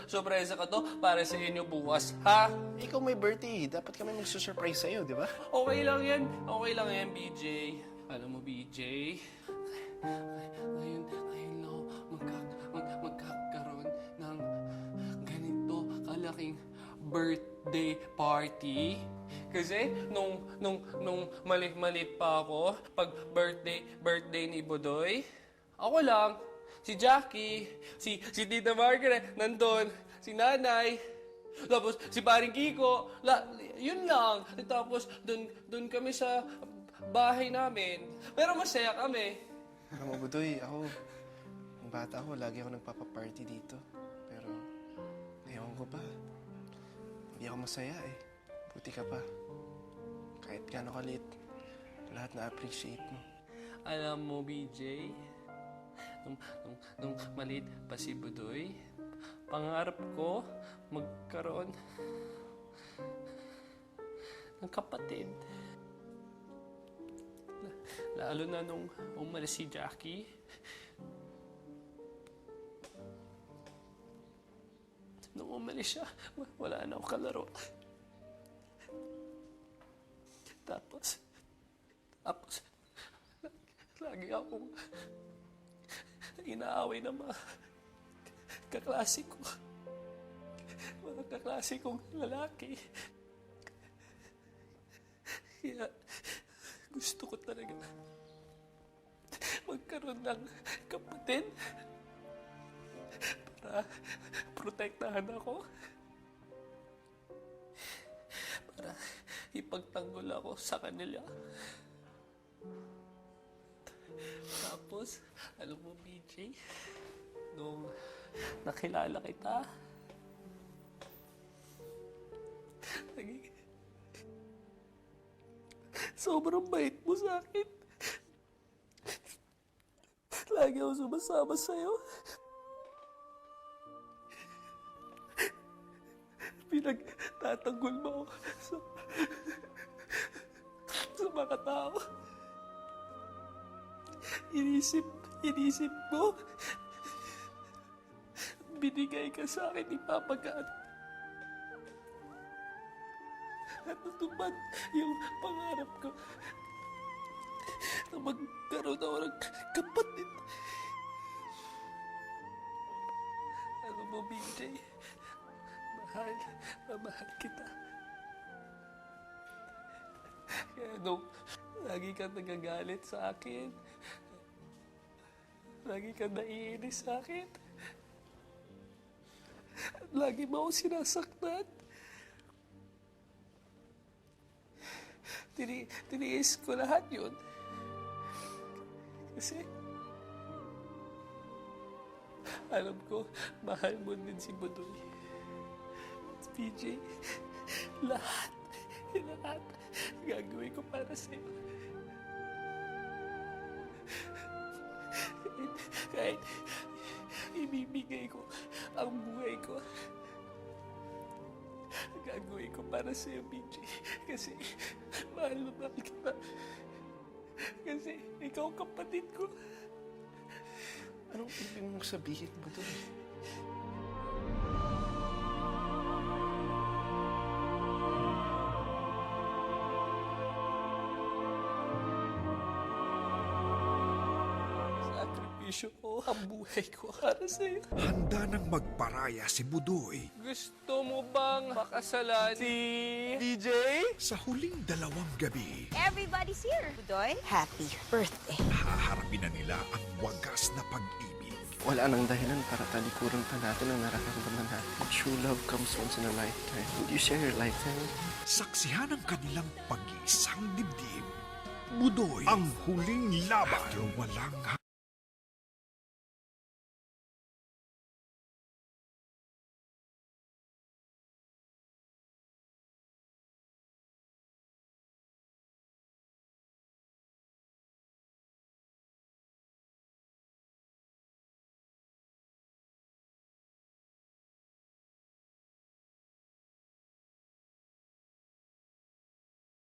Surpresa ka to para sa inyo bukas, ha? Ikaw may birthday, dapat kami magsusurprise sa'yo, di ba? Okay lang yan. Okay lang yan, BJ. Alam mo, BJ, ngayon lang ako magkakaroon ng ganito kalaking birthday party. Kasi nung maliit pa ako, pag birthday ni Budoy, ako lang, si Jackie, si Tita Margaret, nandun, si Nanay, tapos si Paring Kiko, yun lang. Tapos dun kami sa bahay namin. Pero masaya kami. Alam mo, Budoy, ako, nung bata ako, lagi ako nagpapaparty dito. Pero, ewan ko ba, hindi ako masaya eh. Buti ka pa. Kahit gaano kalit, lahat na-appreciate mo. Alam mo, BJ, nung maliit pa si Budoy, pangarap ko magkaroon ng kapatid. Lalo na nung umalis si Jackie. Nung umalis siya, wala na akong kalaro. Tapos, lagi akong inaaway ng mga kaklase ko. Mga kaklase kong lalaki. Kaya gusto ko talaga magkaroon ng kapatid para protektahan ako. Para ipagtanggol ako sa kanila. Tapos, alam mo, BJ, nung nakilala kita, sobrang bait mo sa akin. Lagi ako sumasama sa'yo. Pinagtatanggol mo ako sa mga tao. Inisip ko, binigay ka sa akin ni Papa God. At natupad yung pangarap ko na magkaroon ako ng kapatid. Ano mo, BJ? Mahal na mahal kita. Kaya nung lagi kang nagagalit sa akin, lagi kang naiinis sa akin, at lagi mo ako sinasaktan, tiniis ko lahat yun. Kasi alam ko, mahal mo din si Budoy. PJ, lahat gagawin ko para sa'yo. Kahit ibibigay ko ang buhay ko, gagawin ko para sa'yo, PJ. Kasi mahal na mahal kita. Kasi ikaw kapatid ko. Anong ibig mong sabihin, Budoy? Sakripisyo ko ang buhay ko para sa'yo. Handa nang magparaya si Budoy Gusto mo bang makasalan si DJ? sa huling 2 gabi. Everybody's here. Budoy, happy birthday. Haharapin na nila ang wagas na pag-ibig. Wala nang dahilan para talikuran pa natin ang nararamdaman natin. True love comes once in a lifetime. Would you share your lifetime? Saksihan ang kanilang pag-iisang dibdib. Budoy, ang huling laban. Pero walang